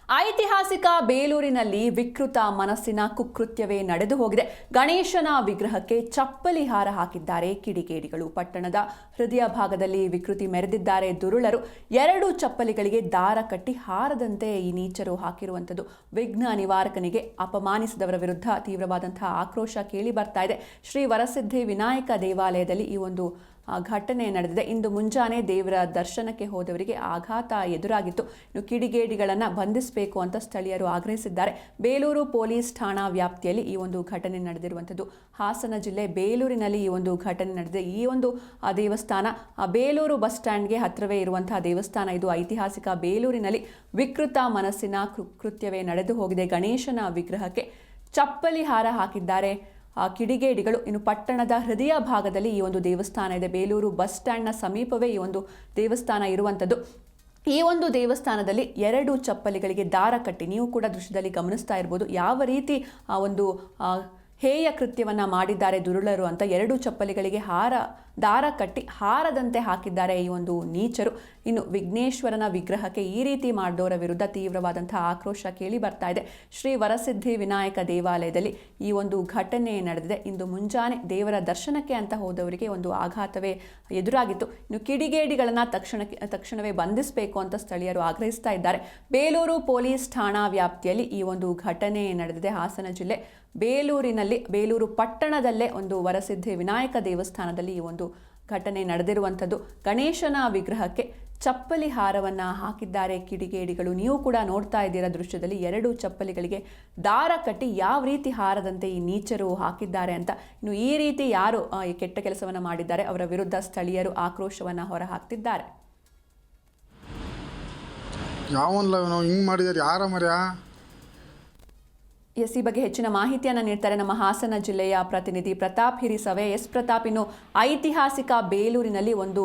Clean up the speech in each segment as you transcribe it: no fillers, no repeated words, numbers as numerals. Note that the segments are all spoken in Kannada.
ಐತಿಹಾಸಿಕ ಬೇಲೂರಿನಲ್ಲಿ ವಿಕೃತ ಮನಸ್ಸಿನ ಕುಕೃತ್ಯವೇ ನಡೆದು ಹೋಗಿದೆ. ಗಣೇಶನ ವಿಗ್ರಹಕ್ಕೆ ಚಪ್ಪಲಿ ಹಾರ ಹಾಕಿದ್ದಾರೆ ಕಿಡಿಗೇಡಿಗಳು. ಪಟ್ಟಣದ ಹೃದಯ ಭಾಗದಲ್ಲಿ ವಿಕೃತಿ ಮೆರೆದಿದ್ದಾರೆ ದುರುಳರು. 2 ಚಪ್ಪಲಿಗಳಿಗೆ ದಾರ ಕಟ್ಟಿ ಹಾರದಂತೆ ಈ ನೀಚರು ಹಾಕಿರುವಂಥದ್ದು ವಿಘ್ನ ನಿವಾರಕನಿಗೆ ಅಪಮಾನಿಸಿದವರ ವಿರುದ್ಧ ತೀವ್ರವಾದಂತಹ ಆಕ್ರೋಶ ಕೇಳಿ ಬರ್ತಾ ಇದೆ. ಶ್ರೀ ವರಸಿದ್ಧಿ ವಿನಾಯಕ ದೇವಾಲಯದಲ್ಲಿ ಈ ಒಂದು ಘಟನೆ ನಡೆದಿದೆ. ಇಂದು ಮುಂಜಾನೆ ದೇವರ ದರ್ಶನಕ್ಕೆ ಹೋದವರಿಗೆ ಆಘಾತ ಎದುರಾಗಿತ್ತು. ಇನ್ನು ಕಿಡಿಗೇಡಿಗಳನ್ನು ಬಂಧಿಸಬೇಕು ಅಂತ ಸ್ಥಳೀಯರು ಆಗ್ರಹಿಸಿದ್ದಾರೆ. ಬೇಲೂರು ಪೊಲೀಸ್ ಠಾಣಾ ವ್ಯಾಪ್ತಿಯಲ್ಲಿ ಈ ಒಂದು ಘಟನೆ ನಡೆದಿರುವಂಥದ್ದು. ಹಾಸನ ಜಿಲ್ಲೆ ಬೇಲೂರಿನಲ್ಲಿ ಈ ಒಂದು ಘಟನೆ ನಡೆದಿದೆ. ಈ ಒಂದು ದೇವಸ್ಥಾನ ಬೇಲೂರು ಬಸ್ ಸ್ಟ್ಯಾಂಡ್ಗೆ ಹತ್ತಿರವೇ ಇರುವಂತಹ ದೇವಸ್ಥಾನ ಇದು. ಐತಿಹಾಸಿಕ ಬೇಲೂರಿನಲ್ಲಿ ವಿಕೃತ ಮನಸ್ಸಿನ ಕೃತ್ಯವೇ ನಡೆದು ಹೋಗಿದೆ. ಗಣೇಶನ ವಿಗ್ರಹಕ್ಕೆ ಚಪ್ಪಲಿ ಹಾರ ಹಾಕಿದ್ದಾರೆ ಕಿಡಿಗೇಡಿಗಳು. ಇನ್ನು ಪಟ್ಟಣದ ಹೃದಯ ಭಾಗದಲ್ಲಿ ಈ ಒಂದು ದೇವಸ್ಥಾನ ಇದೆ. ಬೇಲೂರು ಬಸ್ ಸ್ಟ್ಯಾಂಡ್ನ ಸಮೀಪವೇ ಈ ಒಂದು ದೇವಸ್ಥಾನ ಇರುವಂಥದ್ದು. ಈ ಒಂದು ದೇವಸ್ಥಾನದಲ್ಲಿ 2 ಚಪ್ಪಲಿಗಳಿಗೆ ದಾರ ಕಟ್ಟಿ, ನೀವು ಕೂಡ ದೃಶ್ಯದಲ್ಲಿ ಗಮನಿಸ್ತಾ ಇರ್ಬೋದು ಯಾವ ರೀತಿ ಒಂದು ಹೇಯ ಕೃತ್ಯವನ್ನು ಮಾಡಿದ್ದಾರೆ ದುರುಳರು ಅಂತ. 2 ಚಪ್ಪಲಿಗಳಿಗೆ ದಾರ ಕಟ್ಟಿ ಹಾರದಂತೆ ಹಾಕಿದ್ದಾರೆ ಈ ಒಂದು ನೀಚರು. ಇನ್ನು ವಿಘ್ನೇಶ್ವರನ ವಿಗ್ರಹಕ್ಕೆ ಈ ರೀತಿ ಮಾಡಿದವರ ವಿರುದ್ಧ ತೀವ್ರವಾದಂತಹ ಆಕ್ರೋಶ ಕೇಳಿ ಬರ್ತಾ ಇದೆ. ಶ್ರೀ ವರಸಿದ್ಧಿ ವಿನಾಯಕ ದೇವಾಲಯದಲ್ಲಿ ಈ ಒಂದು ಘಟನೆ ನಡೆದಿದೆ. ಇಂದು ಮುಂಜಾನೆ ದೇವರ ದರ್ಶನಕ್ಕೆ ಅಂತ ಹೋದವರಿಗೆ ಒಂದು ಆಘಾತವೇ ಎದುರಾಗಿತ್ತು. ಇನ್ನು ಕಿಡಿಗೇಡಿಗಳನ್ನು ತಕ್ಷಣವೇ ಬಂಧಿಸಬೇಕು ಅಂತ ಸ್ಥಳೀಯರು ಆಗ್ರಹಿಸ್ತಾ ಇದ್ದಾರೆ. ಬೇಲೂರು ಪೊಲೀಸ್ ಠಾಣಾ ವ್ಯಾಪ್ತಿಯಲ್ಲಿ ಈ ಒಂದು ಘಟನೆ ನಡೆದಿದೆ. ಹಾಸನ ಜಿಲ್ಲೆ ಬೇಲೂರು ಪಟ್ಟಣದಲ್ಲೇ ಒಂದು ವರಸಿದ್ಧಿ ವಿನಾಯಕ ದೇವಸ್ಥಾನದಲ್ಲಿ ಈ ಒಂದು ಘಟನೆ ನಡೆದಿರುವಂಥದ್ದು. ಗಣೇಶನ ವಿಗ್ರಹಕ್ಕೆ ಚಪ್ಪಲಿ ಹಾರವನ್ನು ಹಾಕಿದ್ದಾರೆ ಕಿಡಿಗೇಡಿಗಳು. ನೀವು ಕೂಡ ನೋಡ್ತಾ ಇದ್ದೀರಾ ದೃಶ್ಯದಲ್ಲಿ 2 ಚಪ್ಪಲಿಗಳಿಗೆ ದಾರ ಕಟ್ಟಿ ಯಾವ ರೀತಿ ಹಾರದಂತೆ ಈ ನೀಚರು ಹಾಕಿದ್ದಾರೆ ಅಂತ. ಇನ್ನು ಈ ರೀತಿ ಯಾರು ಈ ಕೆಟ್ಟ ಕೆಲಸವನ್ನು ಮಾಡಿದ್ದಾರೆ ಅವರ ವಿರುದ್ಧ ಸ್ಥಳೀಯರು ಆಕ್ರೋಶವನ್ನು ಹೊರಹಾಕ್ತಿದ್ದಾರೆ. ಹಿಂಗೆ ಮಾಡಿದ್ದಾರೆ ಯಾರ ಮರ್ಯಾ? ಈ ಬಗ್ಗೆ ಹೆಚ್ಚಿನ ಮಾಹಿತಿಯನ್ನು ನೀಡ್ತಾರೆ ನಮ್ಮ ಹಾಸನ ಜಿಲ್ಲೆಯ ಪ್ರತಿನಿಧಿ ಪ್ರತಾಪ್ ಹಿರಿಸವೆ. ಪ್ರತಾಪ್, ಇನ್ನು ಐತಿಹಾಸಿಕ ಬೇಲೂರಿನಲ್ಲಿ ಒಂದು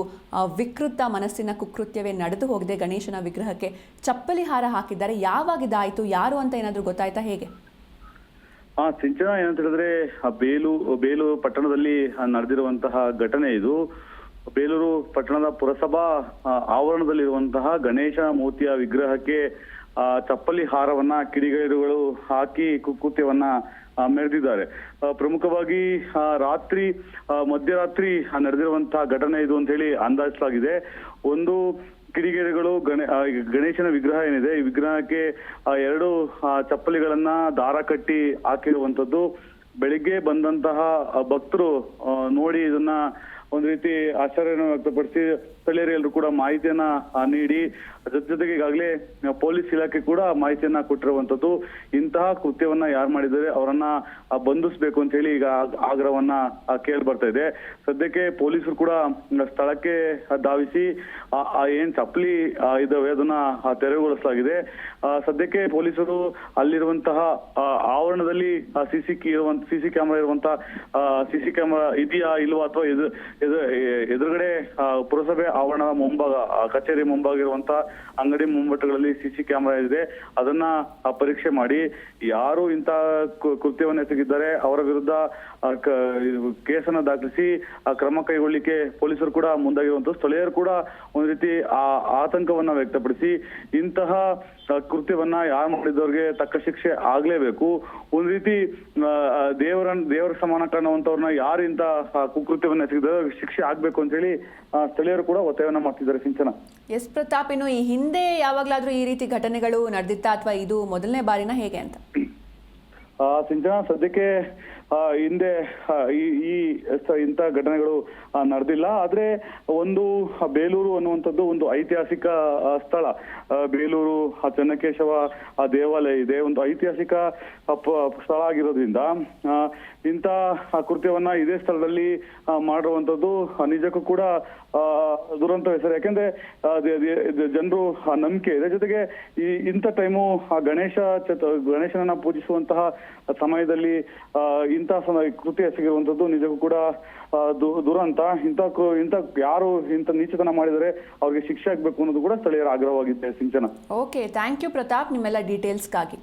ವಿಕೃತ ಮನಸ್ಸಿನ ಕುಕೃತ್ಯವೇ ನಡೆದು ಹೋಗಿದೆ. ಗಣೇಶನ ವಿಗ್ರಹಕ್ಕೆ ಚಪ್ಪಲಿ ಹಾರ ಹಾಕಿದ್ದಾರೆ. ಯಾವಾಗಿದಾಯಿತು, ಯಾರು ಅಂತ ಏನಾದರೂ ಗೊತ್ತಾಯ್ತಾ? ಹೇಗೆ ಸಿಂಚನ ಏನಂತ ಹೇಳಿದ್ರೆ ಬೇಲೂರು ಪಟ್ಟಣದಲ್ಲಿ ನಡೆದಿರುವಂತಹ ಘಟನೆ ಇದು. ಬೇಲೂರು ಪಟ್ಟಣದ ಪುರಸಭಾ ಆವರಣದಲ್ಲಿರುವಂತಹ ಗಣೇಶ ಮೂರ್ತಿಯ ವಿಗ್ರಹಕ್ಕೆ ಚಪ್ಪಲಿ ಹಾರವನ್ನ ಕಿಡಿಗೇಡಿಗಳು ಹಾಕಿ ಕುಕೃತ್ಯವನ್ನ ಮೆರೆದಿದ್ದಾರೆ. ಪ್ರಮುಖವಾಗಿ ಮಧ್ಯರಾತ್ರಿ ನಡೆದಿರುವಂತಹ ಘಟನೆ ಇದು ಅಂತ ಹೇಳಿ ಅಂದಾಜಿಸಲಾಗಿದೆ. ಒಂದು ಕಿಡಿಗೇಡಿಗಳು ಗಣೇಶನ ವಿಗ್ರಹ ಏನಿದೆ ಈ ವಿಗ್ರಹಕ್ಕೆ 2 ಚಪ್ಪಲಿಗಳನ್ನ ದಾರ ಕಟ್ಟಿ ಹಾಕಿರುವಂತದ್ದು. ಬೆಳಿಗ್ಗೆ ಬಂದಂತಹ ಭಕ್ತರು ನೋಡಿ ಇದನ್ನ ಒಂದು ರೀತಿ ಆಶ್ಚರ್ಯವನ್ನು ವ್ಯಕ್ತಪಡಿಸಿ ಸ್ಥಳೀಯರೆಲ್ಲರೂ ಕೂಡ ಮಾಹಿತಿಯನ್ನ ನೀಡಿ ಜೊತೆಗೆ ಈಗಾಗಲೇ ಪೊಲೀಸ್ ಇಲಾಖೆ ಕೂಡ ಮಾಹಿತಿಯನ್ನ ಕೊಟ್ಟಿರುವಂತದ್ದು. ಇಂತಹ ಕೃತ್ಯವನ್ನ ಯಾರು ಮಾಡಿದ್ದಾರೆ ಅವರನ್ನ ಬಂಧಿಸಬೇಕು ಅಂತ ಹೇಳಿ ಈಗ ಆಗ್ರಹವನ್ನ ಕೇಳಿ ಬರ್ತಾ ಇದೆ. ಸದ್ಯಕ್ಕೆ ಪೊಲೀಸರು ಕೂಡ ಸ್ಥಳಕ್ಕೆ ಧಾವಿಸಿ ಏನ್ ಚಪ್ಪಲಿ ಇದಾವೆ ಅದನ್ನ ತೆರವುಗೊಳಿಸಲಾಗಿದೆ. ಸದ್ಯಕ್ಕೆ ಪೊಲೀಸರು ಅಲ್ಲಿರುವಂತಹ ಆವರಣದಲ್ಲಿ ಸಿಸಿ ಕ್ಯಾಮೆರಾ ಇರುವಂತಹ ಸಿಸಿ ಕ್ಯಾಮೆರಾ ಇದೆಯಾ ಇಲ್ವಾ ಅಥವಾ ಎದುರುಗಡೆ ಪುರಸಭೆ ಆವರಣದ ಮುಂಭಾಗ ಕಚೇರಿ ಮುಂಭಾಗ ಇರುವಂತಹ ಅಂಗಡಿ ಮುಂಬಟ್ಟುಗಳಲ್ಲಿ ಸಿಸಿ ಕ್ಯಾಮೆರಾ ಇದೆ. ಅದನ್ನ ಪರೀಕ್ಷೆ ಮಾಡಿ ಯಾರು ಇಂತಹ ಕೃತ್ಯವನ್ನು ಎಸಗಿದ್ದಾರೆ ಅವರ ವಿರುದ್ಧ ಕೇಸನ್ನ ದಾಖಲಿಸಿ ಕ್ರಮ ಕೈಗೊಳ್ಳಿಕ್ಕೆ ಪೊಲೀಸರು ಕೂಡ ಮುಂದಾಗಿರುವಂತಹ. ಸ್ಥಳೀಯರು ಕೂಡ ಒಂದು ರೀತಿ ಆತಂಕವನ್ನ ವ್ಯಕ್ತಪಡಿಸಿ ಇಂತಹ ಕೃತ್ಯವನ್ನ ಯಾರು ಮಾಡಿದವ್ರಿಗೆ ತಕ್ಕ ಶಿಕ್ಷೆ ಆಗ್ಲೇಬೇಕು. ಒಂದು ರೀತಿ ದೇವರ ಸಮಾನ ಕಾಣುವಂತವ್ರನ್ನ ಯಾರು ಇಂತ ಕುಕೃತ್ಯವನ್ನ ಎಸಗಿದ್ದಾರೆ ಶಿಕ್ಷೆ ಆಗ್ಬೇಕು ಅಂತ ಹೇಳಿ ಸ್ಥಳೀಯರು ಕೂಡ ಒತ್ತಾಯವನ್ನ ಮಾಡ್ತಿದ್ದಾರೆ. ಸಿಂಚನ. ಪ್ರತಾಪ್, ಇನ್ನು ಈ ಹಿಂದೆ ಯಾವಾಗ್ಲಾದ್ರೂ ಈ ರೀತಿ ಘಟನೆಗಳು ನಡೆದಿತ್ತಾ ಅಥವಾ ಇದು ಮೊದಲನೇ ಬಾರಿನ ಹೇಗೆ ಅಂತ? ಸಿಂಚನ, ಸದ್ಯಕ್ಕೆ ಹಿಂದೆ ಇಂಥ ಘಟನೆಗಳು ನಡೆದಿಲ್ಲ. ಆದ್ರೆ ಒಂದು ಬೇಲೂರು ಅನ್ನುವಂಥದ್ದು ಒಂದು ಐತಿಹಾಸಿಕ ಸ್ಥಳ. ಬೇಲೂರು ಚೆನ್ನಕೇಶವ ದೇವಾಲಯ ಇದೆ, ಒಂದು ಐತಿಹಾಸಿಕ ಸ್ಥಳ ಆಗಿರೋದ್ರಿಂದ ಇಂಥ ಕೃತ್ಯವನ್ನ ಇದೇ ಸ್ಥಳದಲ್ಲಿ ಮಾಡುವಂಥದ್ದು ನಿಜಕ್ಕೂ ಕೂಡ ದುರಂತ ಹೆಸರು. ಯಾಕೆಂದ್ರೆ ಜನರು ನಂಬಿಕೆ ಇದೆ. ಜೊತೆಗೆ ಇಂಥ ಟೈಮು ಗಣೇಶನನ್ನ ಪೂಜಿಸುವಂತಹ ಸಮಯದಲ್ಲಿ ಇಂಥ ಕೃತ್ಯ ಎಸಗಿರುವಂತದ್ದು ನಿಜಕ್ಕೂ ಕೂಡ ದುರಂತ. ಇಂಥ ಯಾರು ಇಂಥ ನೀಚತನ ಮಾಡಿದರೆ ಅವ್ರಿಗೆ ಶಿಕ್ಷೆ ಆಗ್ಬೇಕು ಅನ್ನೋದು ಕೂಡ ಸ್ಥಳೀಯರ ಆಗ್ರಹವಾಗಿದೆ. ಸಿಂಚನ. ಓಕೆ, ಥ್ಯಾಂಕ್ ಯು ಪ್ರತಾಪ್ ನಿಮ್ಮೆಲ್ಲ ಡೀಟೇಲ್ಸ್ಗಾಗಿ.